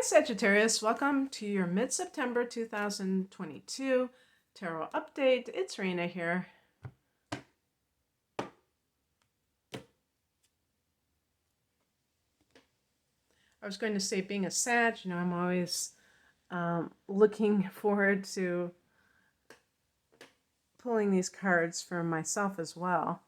Sagittarius, welcome to your mid-September 2022 tarot update. It's Rena here. I was going to say, being a Sag, I'm always looking forward to pulling these cards for myself as well.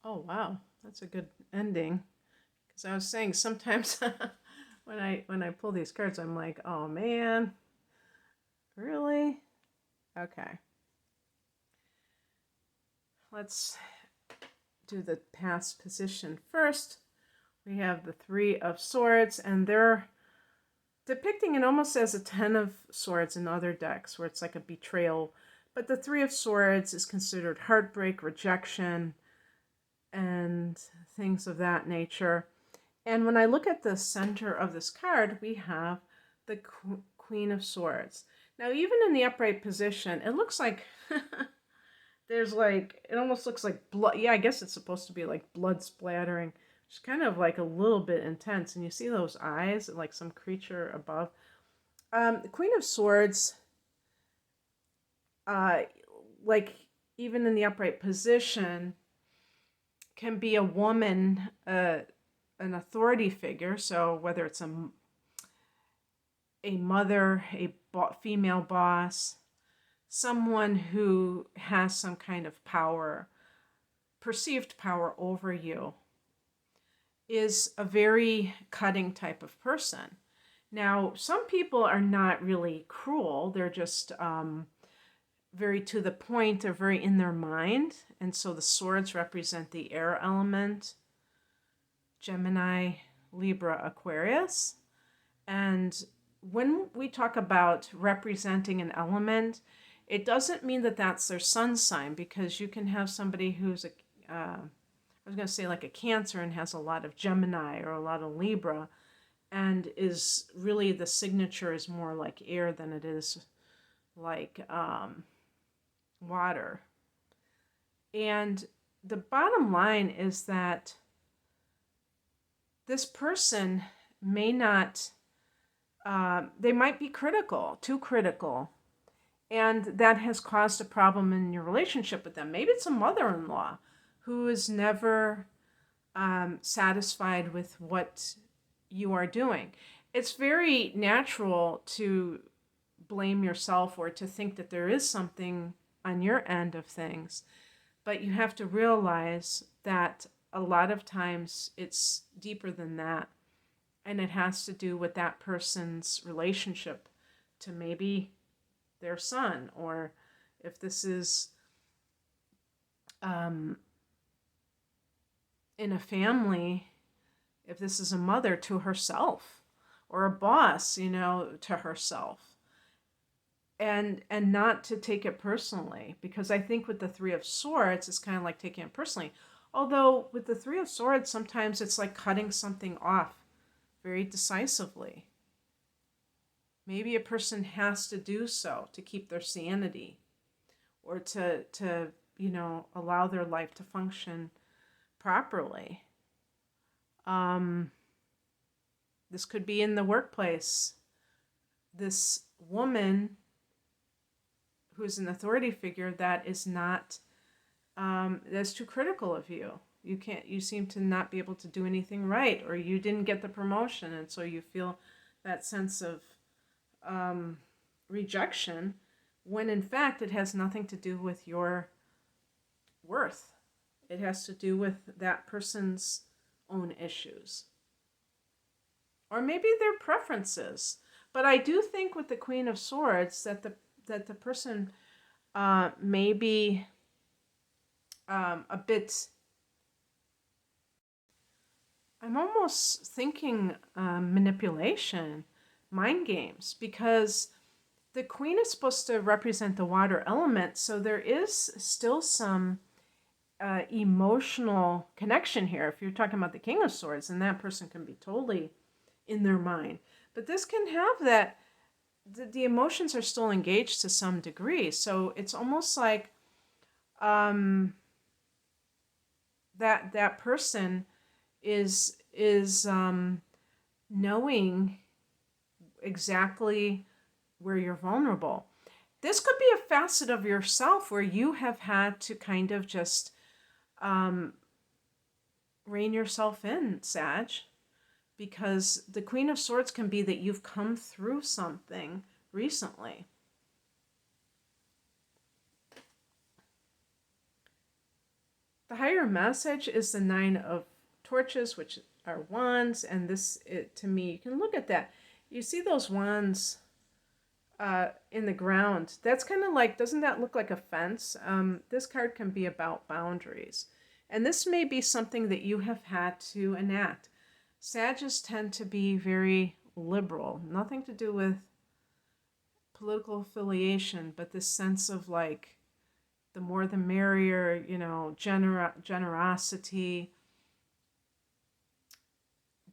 Oh, wow. That's a good ending. Because I was saying sometimes when I pull these cards, I'm like, oh, man. Really? Okay. Let's do the past position first. We have the Three of Swords, and they're depicting it almost as a Ten of Swords in other decks, where it's like a betrayal. But the Three of Swords is considered heartbreak, rejection, and things of that nature. And when I look at the center of this card, we have the Queen of Swords. Now, even in the upright position, it looks like there's like, it almost looks like blood. Yeah, I guess it's supposed to be like blood splattering. It's kind of like a little bit intense. And you see those eyes, like some creature above. The Queen of Swords, like even in the upright position, can be a woman, an authority figure. So whether it's a mother, a female boss, someone who has some kind of power, perceived power over you, is a very cutting type of person. Now, some people are not really cruel. They're just very to the point. They're very in their mind. And so the swords represent the air element, Gemini, Libra, Aquarius. And when we talk about representing an element, it doesn't mean that that's their sun sign, because you can have somebody who's I was going to say like a Cancer and has a lot of Gemini or a lot of Libra, and is really the signature is more like air than it is like water. And the bottom line is that this person may not, they might be critical, too critical, and that has caused a problem in your relationship with them. Maybe it's a mother-in-law who is never satisfied with what you are doing. It's very natural to blame yourself or to think that there is something on your end of things, but you have to realize that a lot of times it's deeper than that, and it has to do with that person's relationship to maybe their son, or if this is in a family, if this is a mother to herself, or a boss, to herself, and not to take it personally, because I think with the Three of Swords, it's kind of like taking it personally. Although with the Three of Swords, sometimes it's like cutting something off very decisively. Maybe a person has to do so to keep their sanity, or to allow their life to function properly. This could be in the workplace. This woman who's an authority figure that is not, that's too critical of you. You seem to not be able to do anything right, or you didn't get the promotion, and so you feel that sense of rejection, when in fact it has nothing to do with your worth. It has to do with that person's own issues, or maybe their preferences. But I do think with the Queen of Swords that the person may be a bit, I'm almost thinking manipulation, mind games, because the Queen is supposed to represent the water element, so there is still some emotional connection here. If you're talking about the King of Swords, then that person can be totally in their mind. But this can have that, the emotions are still engaged to some degree. So it's almost like that person is knowing exactly where you're vulnerable. This could be a facet of yourself where you have had to kind of just rein yourself in, Sag, because the Queen of Swords can be that you've come through something recently. The higher message is the Nine of Torches, which are wands, and this, to me, you can look at that. You see those wands in the ground. That's kind of like, doesn't that look like a fence? This card can be about boundaries. And this may be something that you have had to enact. Sagittarius tend to be very liberal, nothing to do with political affiliation, but this sense of like, the more the merrier, you know, generosity,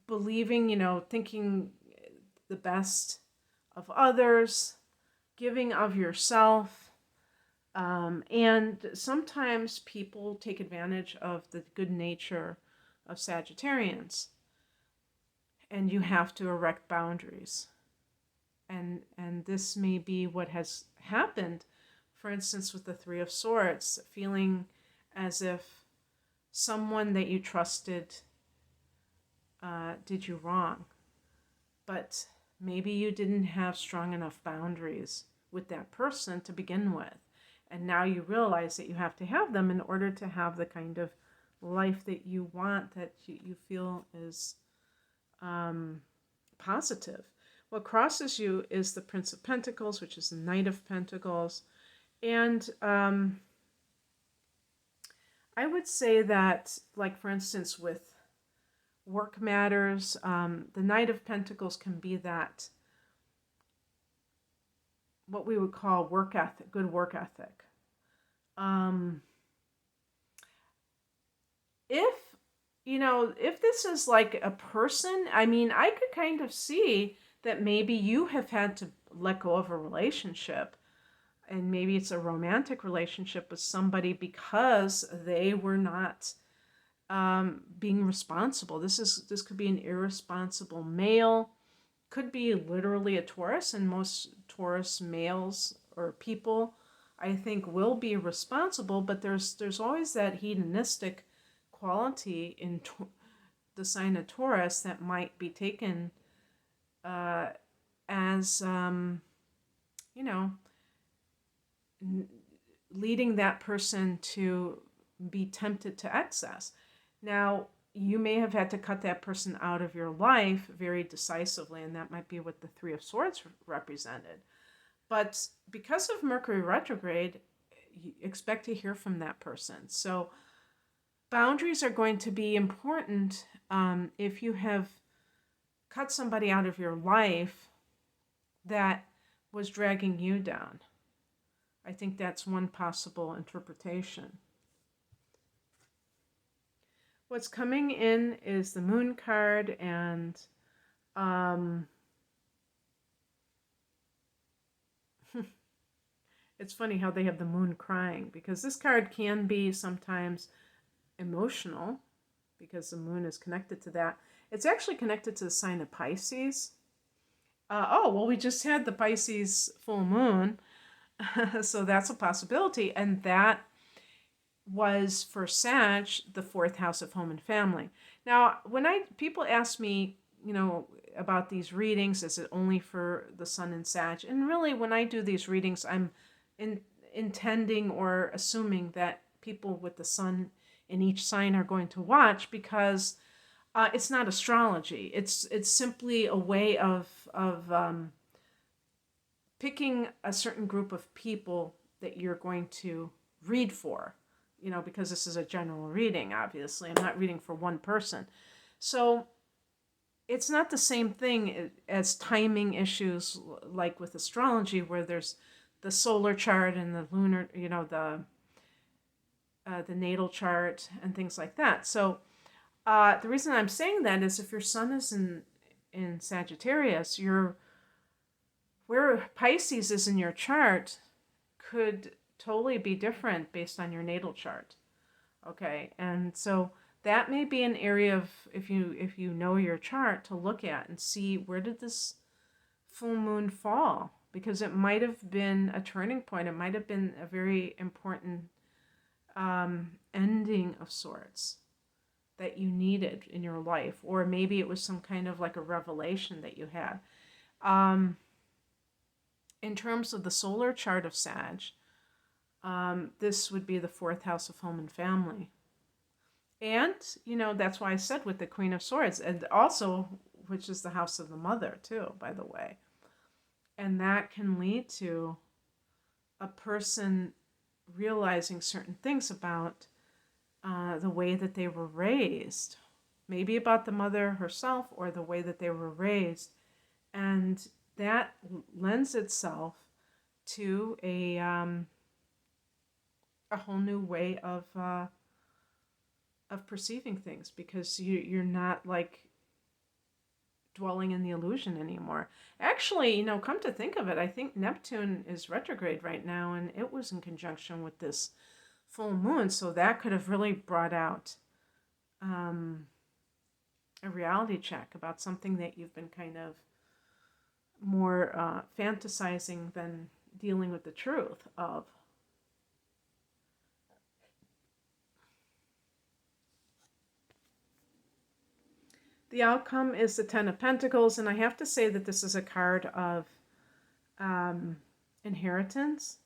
believing, you know, thinking the best of others, giving of yourself. And sometimes people take advantage of the good nature of Sagittarians, and you have to erect boundaries. And this may be what has happened, for instance, with the Three of Swords, feeling as if someone that you trusted did you wrong. But maybe you didn't have strong enough boundaries with that person to begin with. And now you realize that you have to have them in order to have the kind of life that you want, that you feel is positive. What crosses you is the Prince of Pentacles, which is the Knight of Pentacles. And I would say that, like, for instance, with work matters, the Knight of Pentacles can be that, what we would call work ethic, good work ethic. If this is like a person, I mean, I could kind of see that maybe you have had to let go of a relationship, and maybe it's a romantic relationship with somebody because they were not being responsible. This could be an irresponsible male, could be literally a Taurus, and most Taurus males or people, I think, will be responsible, but there's always that hedonistic quality in the sign of Taurus that might be taken as, leading that person to be tempted to excess. Now, you may have had to cut that person out of your life very decisively, and that might be what the Three of Swords represented. But because of Mercury retrograde, you expect to hear from that person. So boundaries are going to be important if you have cut somebody out of your life that was dragging you down. I think that's one possible interpretation. What's coming in is the Moon card, and it's funny how they have the moon crying, because this card can be sometimes emotional because the moon is connected to that. It's actually connected to the sign of Pisces. We just had the Pisces full moon, so that's a possibility, and that was for Sag, the fourth house of home and family. Now, when people ask me, about these readings, is it only for the sun and Sag? And really, when I do these readings, I'm intending or assuming that people with the sun in each sign are going to watch, because it's not astrology. It's simply a way of picking a certain group of people that you're going to read for. Because this is a general reading, obviously. I'm not reading for one person. So it's not the same thing as timing issues like with astrology, where there's the solar chart and the lunar, the natal chart and things like that. So the reason I'm saying that is if your sun is in Sagittarius, where Pisces is in your chart could totally be different based on your natal chart. Okay, and so that may be an area of, if you know your chart, to look at and see where did this full moon fall, because it might have been a turning point. It might have been a very important ending of sorts that you needed in your life, or maybe it was some kind of like a revelation that you had. In terms of the solar chart of Sag, this would be the fourth house of home and family. And, that's why I said with the Queen of Swords, and also, which is the house of the mother, too, by the way. And that can lead to a person realizing certain things about the way that they were raised, maybe about the mother herself or the way that they were raised. And that lends itself to a whole new way of perceiving things, because you're not like dwelling in the illusion anymore. Actually, come to think of it, I think Neptune is retrograde right now, and it was in conjunction with this full moon, so that could have really brought out a reality check about something that you've been kind of more fantasizing than dealing with the truth of. The outcome is the Ten of Pentacles, and I have to say that this is a card of inheritance.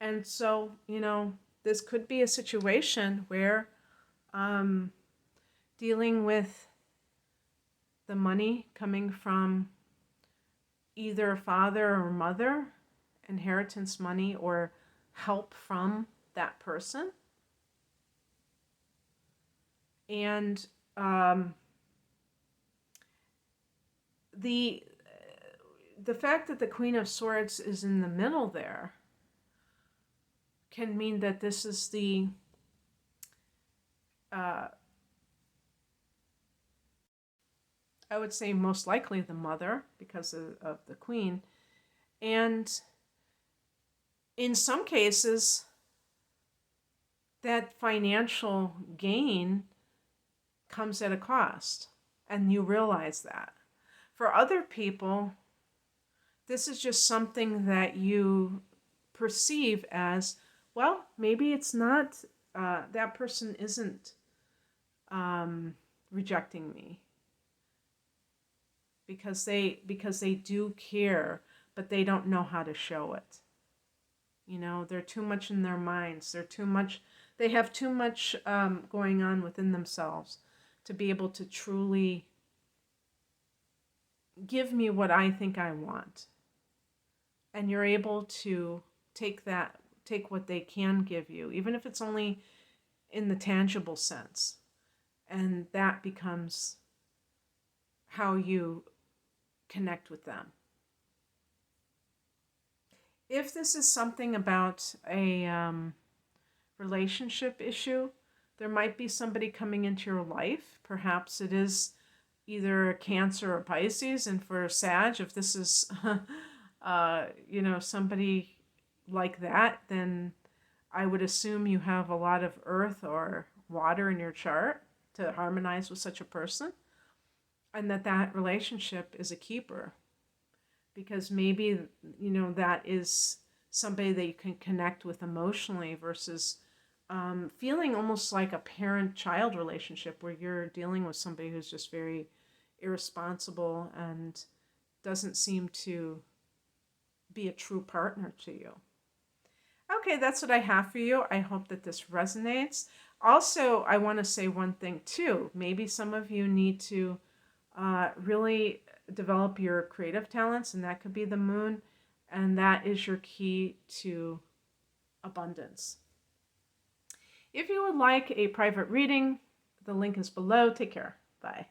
And so, this could be a situation where dealing with the money coming from either father or mother, inheritance money, or help from that person. And the fact that the Queen of Swords is in the middle there can mean that this is the I would say most likely the mother, because of the Queen. And in some cases, that financial gain comes at a cost, and you realize that. For other people, this is just something that you perceive as, well, maybe it's not, that person isn't rejecting me because they do care, but they don't know how to show it. They're too much in their minds. They have too much going on within themselves to be able to truly give me what I think I want. And you're able to take what they can give you, even if it's only in the tangible sense. And that becomes how you connect with them. If this is something about a relationship issue, there might be somebody coming into your life. Perhaps it is either a Cancer or Pisces. And for Sag, if this is somebody like that, then I would assume you have a lot of earth or water in your chart to harmonize with such a person, and that relationship is a keeper, because maybe that is somebody that you can connect with emotionally versus feeling almost like a parent-child relationship where you're dealing with somebody who's just very irresponsible and doesn't seem to be a true partner to you. Okay, that's what I have for you. I hope that this resonates. Also, I want to say one thing too. Maybe some of you need to really develop your creative talents, and that could be the moon, and that is your key to abundance. If you would like a private reading, the link is below. Take care. Bye.